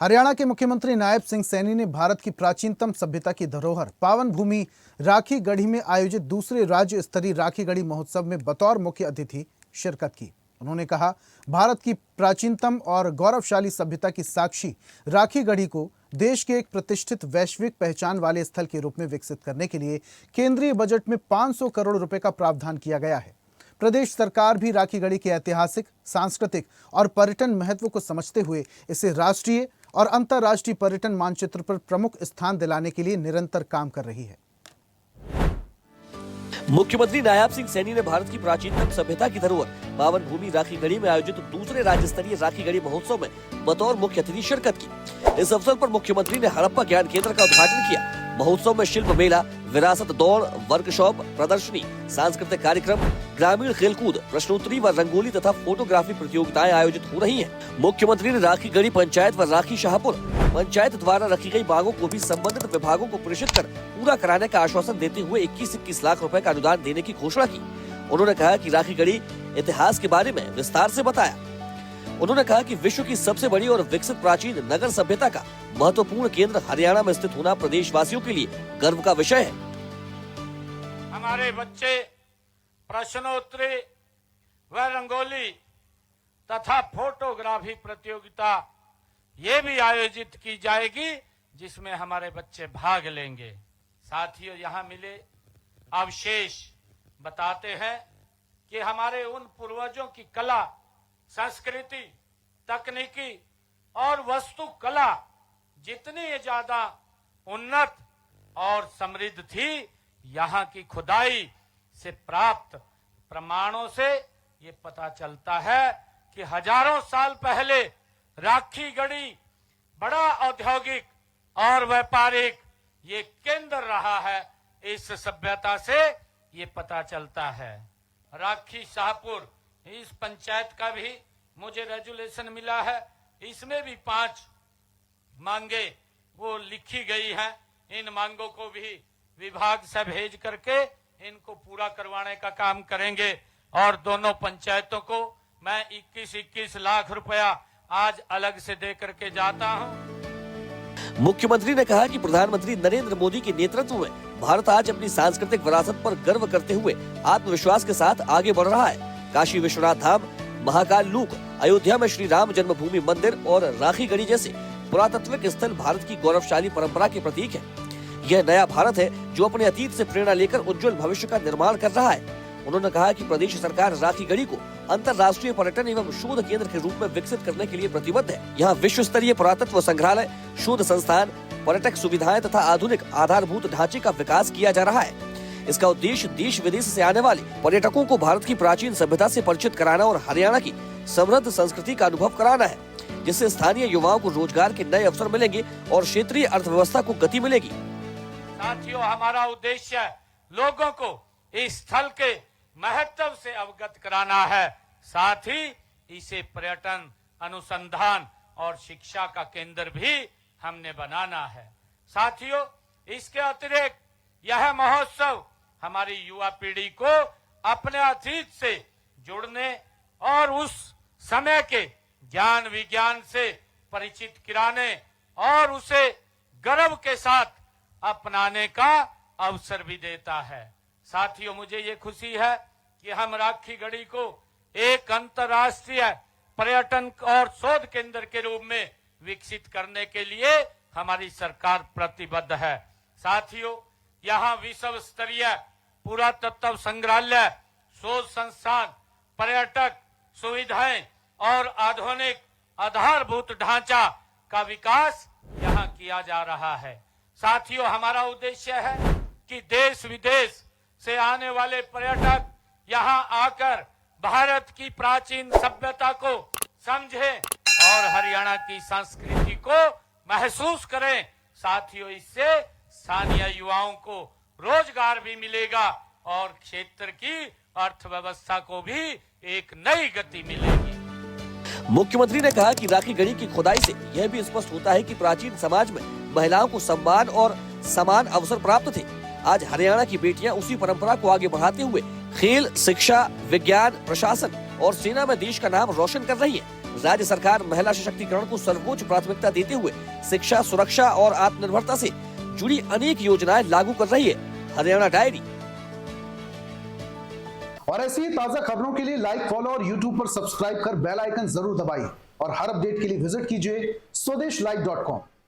हरियाणा के मुख्यमंत्री नायब सिंह सैनी ने भारत की प्राचीनतम सभ्यता की धरोहर पावन भूमि राखी गढ़ी में आयोजित दूसरे राज्य स्तरीय राखी गढ़ी महोत्सव में बतौर मुख्य अतिथि शिरकत की। उन्होंने कहा, भारत की प्राचीनतम और गौरवशाली सभ्यता की साक्षी राखी गढ़ी को देश के एक प्रतिष्ठित वैश्विक पहचान वाले स्थल के रूप में विकसित करने के लिए केंद्रीय बजट में 500 करोड़ रुपए का प्रावधान किया गया है। प्रदेश सरकार भी राखी गढ़ी के ऐतिहासिक, सांस्कृतिक और पर्यटन महत्व को समझते हुए इसे राष्ट्रीय और अंतर्राष्ट्रीय पर्यटन मानचित्र पर प्रमुख स्थान दिलाने के लिए निरंतर काम कर रही है। मुख्यमंत्री नायब सिंह सैनी ने भारत की प्राचीनतम सभ्यता की धरोहर पावन भूमि राखी गढ़ी में आयोजित दूसरे राज्य स्तरीय राखी गढ़ी महोत्सव में बतौर मुख्य अतिथि शिरकत की। इस अवसर पर मुख्यमंत्री ने हड़प्पा ज्ञान केंद्र का उद्घाटन किया। महोत्सव में शिल्प मेला, विरासत दौड़, वर्कशॉप, प्रदर्शनी, सांस्कृतिक कार्यक्रम, ग्रामीण खेलकूद, प्रश्नोत्तरी व रंगोली तथा फोटोग्राफी प्रतियोगिताएं आयोजित हो रही हैं। मुख्यमंत्री ने राखी गढ़ी पंचायत व राखी शाहपुर पंचायत द्वारा रखी गई मांगों को भी संबंधित विभागों को प्रेषित कर पूरा कराने का आश्वासन देते हुए 21-21 लाख रुपए का अनुदान देने की घोषणा की। उन्होंने कहा कि राखी गढ़ी इतिहास के बारे में विस्तार से बताया। उन्होंने कहा कि विश्व की सबसे बड़ी और विकसित प्राचीन नगर सभ्यता का महत्वपूर्ण केंद्र हरियाणा में स्थित होना प्रदेशवासियों के लिए गर्व का विषय है। हमारे बच्चे प्रश्नोत्तरी व रंगोली तथा फोटोग्राफी प्रतियोगिता ये भी आयोजित की जाएगी, जिसमें हमारे बच्चे भाग लेंगे। साथियों, यहाँ मिले अवशेष बताते हैं कि हमारे उन पूर्वजों की कला, संस्कृति, तकनीकी और वस्तु कला जितनी ज्यादा उन्नत और समृद्ध थी, यहाँ की खुदाई से प्राप्त प्रमाणों से ये पता चलता है कि हजारों साल पहले राखी गढ़ी बड़ा औद्योगिक और व्यापारिक ये केंद्र रहा है। इस सभ्यता से ये पता चलता है। राखी शाहपुर इस पंचायत का भी मुझे रेजुलेशन मिला है। इसमें भी 5 मांगे वो लिखी गई हैं। इन मांगों को भी विभाग से भेज करके इनको पूरा करवाने का काम करेंगे और दोनों पंचायतों को मैं 21-21 लाख रुपया आज अलग से दे करके जाता हूं। मुख्यमंत्री ने कहा कि प्रधानमंत्री नरेंद्र मोदी के नेतृत्व में भारत आज अपनी सांस्कृतिक विरासत पर गर्व करते हुए आत्मविश्वास के साथ आगे बढ़ रहा है। काशी विश्वनाथ धाम, महाकाल लूक, अयोध्या में श्री राम जन्मभूमि मंदिर और राखी गढ़ी जैसे पुरातत्विक स्थल भारत की गौरवशाली परंपरा के प्रतीक है। यह नया भारत है जो अपने अतीत से प्रेरणा लेकर उज्जवल भविष्य का निर्माण कर रहा है। उन्होंने कहा कि प्रदेश सरकार राखी गढ़ी को अंतर्राष्ट्रीय पर्यटन एवं शोध केंद्र के रूप में विकसित करने के लिए प्रतिबद्ध है। यहाँ विश्व स्तरीय पुरातत्व संग्रहालय, शोध संस्थान, पर्यटक सुविधाएं तथा आधुनिक आधारभूत ढांचे का विकास किया जा रहा है। इसका उद्देश्य देश विदेश से आने वाले पर्यटकों को भारत की प्राचीन सभ्यता से परिचित कराना और हरियाणा की समृद्ध संस्कृति का अनुभव कराना है, जिससे स्थानीय युवाओं को रोजगार के नए अवसर मिलेंगे और क्षेत्रीय अर्थव्यवस्था को गति मिलेगी। साथियों, हमारा उद्देश्य लोगों को इस स्थल के महत्व से अवगत कराना है, साथ ही इसे पर्यटन, अनुसंधान और शिक्षा का केंद्र भी हमने बनाना है। साथियों, इसके अतिरिक्त यह महोत्सव हमारी युवा पीढ़ी को अपने अतीत से जुड़ने और उस समय के ज्ञान विज्ञान से परिचित कराने और उसे गर्व के साथ अपनाने का अवसर भी देता है। साथियों, मुझे ये खुशी है कि हम राखी गढ़ी को एक अंतर्राष्ट्रीय पर्यटन और शोध केंद्र के रूप में विकसित करने के लिए हमारी सरकार प्रतिबद्ध है। साथियों, यहाँ विश्व स्तरीय पुरातत्व संग्रहालय, शोध संस्थान, पर्यटक सुविधाएं और आधुनिक आधारभूत ढांचा का विकास यहाँ किया जा रहा है। साथियों, हमारा उद्देश्य है कि देश विदेश से आने वाले पर्यटक यहाँ आकर भारत की प्राचीन सभ्यता को समझें और हरियाणा की संस्कृति को महसूस करें। साथियों, इससे स्थानीय युवाओं को रोजगार भी मिलेगा और क्षेत्र की अर्थव्यवस्था को भी एक नई गति मिलेगी। मुख्यमंत्री ने कहा कि राखी गढ़ी की खुदाई से यह भी स्पष्ट होता है कि प्राचीन समाज में महिलाओं को सम्मान और समान अवसर प्राप्त थे। आज हरियाणा की बेटियां उसी परंपरा को आगे बढ़ाते हुए खेल, शिक्षा, विज्ञान, प्रशासन और सेना में देश का नाम रोशन कर रही है। राज्य सरकार महिला सशक्तिकरण को सर्वोच्च प्राथमिकता देते हुए शिक्षा, सुरक्षा और आत्मनिर्भरता से जुड़ी अनेक योजनाएं लागू कर रही है। हरियाणा डायरी। और ऐसी ही ताजा खबरों के लिए लाइक, फॉलो और यूट्यूब पर सब्सक्राइब कर बेल आइकन जरूर दबाइए और हर अपडेट के लिए विजिट कीजिए स्वदेशलाइव.com।